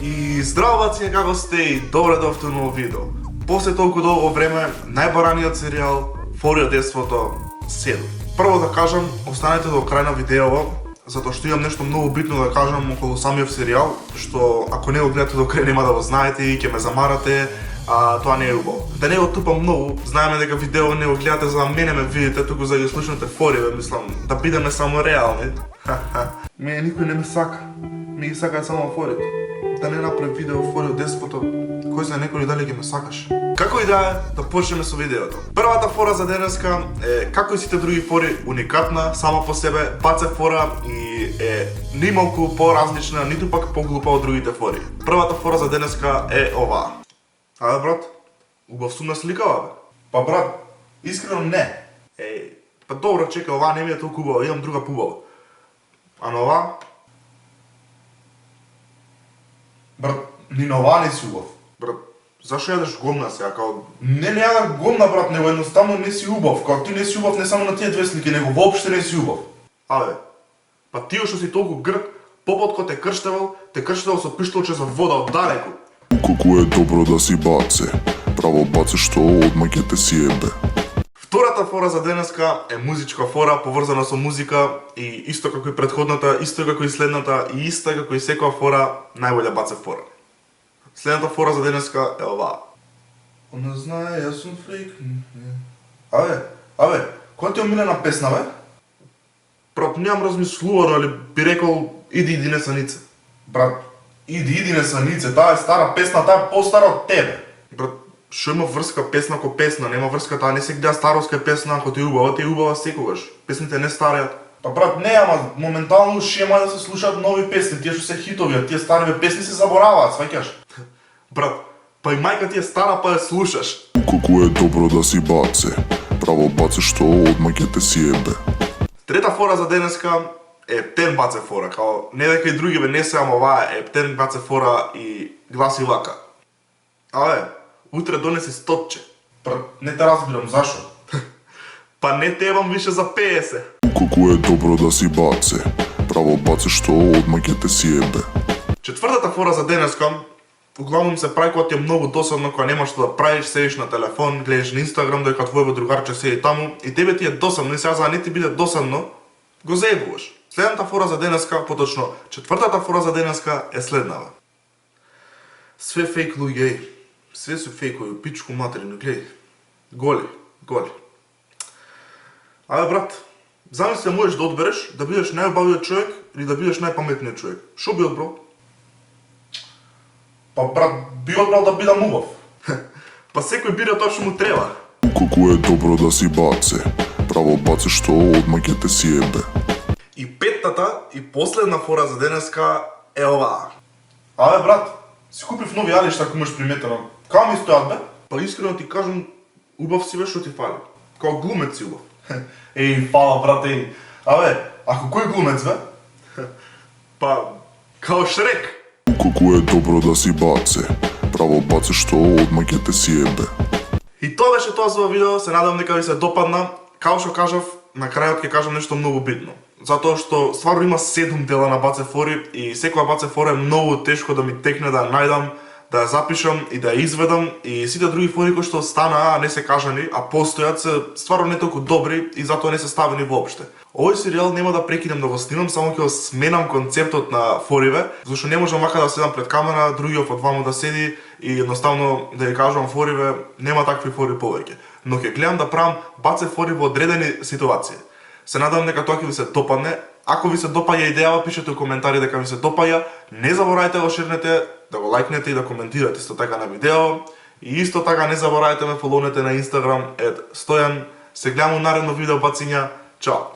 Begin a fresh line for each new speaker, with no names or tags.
И здраво баци, како сте и добре дојавте ново видео. После толку долго време, најбараниот серијал Фори од детството 7. Прво да кажам, останете до крај на видеото, затоа што имам нешто многу битно да кажам околу самиот серијал, што ако не го гледате до крај нема да го знаете и ќе ме замарате, а тоа не е убаво. Да не го тупам многу, знаеме дека видео не го гледате за да мене ме видите, туку за да ги слушнете фориве, мислам, да бидеме само реални. Мене никој не ме сака, ми ги сакаат само форите. Да не направи видео фори од детството, кој знае некој дали ги ме сакаш. Како и да почнеме со видеото. Првата фора за денеска е, како и сите други фори, уникатна сама по себе, баце фора и е нималку по-различна, ниту пак поглупа од другите фори. Првата фора за денеска е оваа. Абе брат, убав сум на сликава бе. Па брат, искрено не. Па добро, чекай, оваа не ми е толку убава, имам друга побава. А на оваа? Брат, ни на оваа не си убав. Брат, зашо јадеш гомна сега? Као, не јадам гомна, брат, него едноставно не си убав. Као ти не си убав не само на тие две слики, него воопште не си убав. Абе, па тие што си толку грд, попот кој те крштевал со пиштолче за вода од далеку.
Колку е добро да си баце, право баце што одма ќе те си ебе.
Втората фора за денеска е музичка фора, поврзана со музика и исто како и претходната, исто како и следната и исто како и секоја фора, најбоља баце фора. Следната фора за денеска е оваа. Она знае, јас сум фрик. Абе, која ти е омилена песна, бе? Брат, немам размислувано, али би рекол иди несанице. Брат, иди несанице, таа е стара песна, таа е постара од тебе. Брат, шо има врска песна ко песна, нема врска, таа не се гледа староска песна, ако ти е убава секогаш. Песните не стареат. Па брат, не, ама моментално шема да се слушаат нови песни, тие што се хитови, а тие стариве песни се забораваат, сваќаш? Брат, па и мајка ти е стара, па ја слушаш.
Колку е добро да си баце, право баце што одма ќе те си ебе.
Трета фора за денеска е птен баце фора, као не дека и другиве не се, ама оваа е птен баце фора и гласи вака. Абе, утре донеси 100-че. Не те разбирам, зашо? Па не тебам више за 50.
Колку е добро да си баце, право баце што одма ќе те си ебе.
Четвртата фора за денеска, углавном се прави кога ти е многу досадно, кога немаш што да правиш, седиш на телефон, гледаш на Инстаграм дека твојот другарче седи таму и тебе ти е досадно и сега за да не ти биде досадно, го заебуваш. Следната фора за денеска, поточно четвртата фора за денеска е следнава. Све фейк луѓе, све се фейкови, пичку материно, гледај. Голи. Абе брат, замисли можеш да одбереш да бидеш најубавиот човек или да бидеш најпаметниот човек. Шо би одбрал? Па брат, би одбрал да бидам убав. Па секој биде тоа што му треба.
Колку е добро да си баце, право баце што одма ќе те си ебе.
И петтата и последна фора за денеска е оваа. Абе брат, си купив нови алишта ако имаш приметено. Као ми стојат бе? Па искрено ти кажам, убав си бе што ти фали. Као глумец си убав. Фала брат, Абе, ако кој глумец бе? Па, као Шрек.
Колку е добро да си баце, право баце што одма ќе те си ебе.
И тоа беше тоа за ова видео, се надам дека ви се допадна. Као што кажав, на крајот ќе кажам нешто многу битно. Затоа што стварно има 7 дела на баце фори и секоја баце фора е многу тешко да ми текне да ја најдам, да ја запишам и да ја изведам и сите други фори кои што останаа, не се кажани, а постојат се стварно не толку добри и затоа не се ставени воопште. Овој серијал нема да прекинем да го снимам, само ќе го сменам концептот на фориве, зашто не можам вака да седам пред камера, другиот од ваму да седи и едноставно да ја кажувам фориве, нема такви фори повеќе. Но ќе гледам да правам баце фори во одредени ситуации. Се надам дека тоа ќе ви се допадне. Ако ви се допаѓа идејава, пишете во коментари дека ви се допаѓа. Не заборавајте да го шернете, да го лајкнете и да коментирате исто така на видео. И исто така не заборавајте ме фолоунете на Инстаграм @Стојан. Се гледаме во наредно видео, бациња. Чао!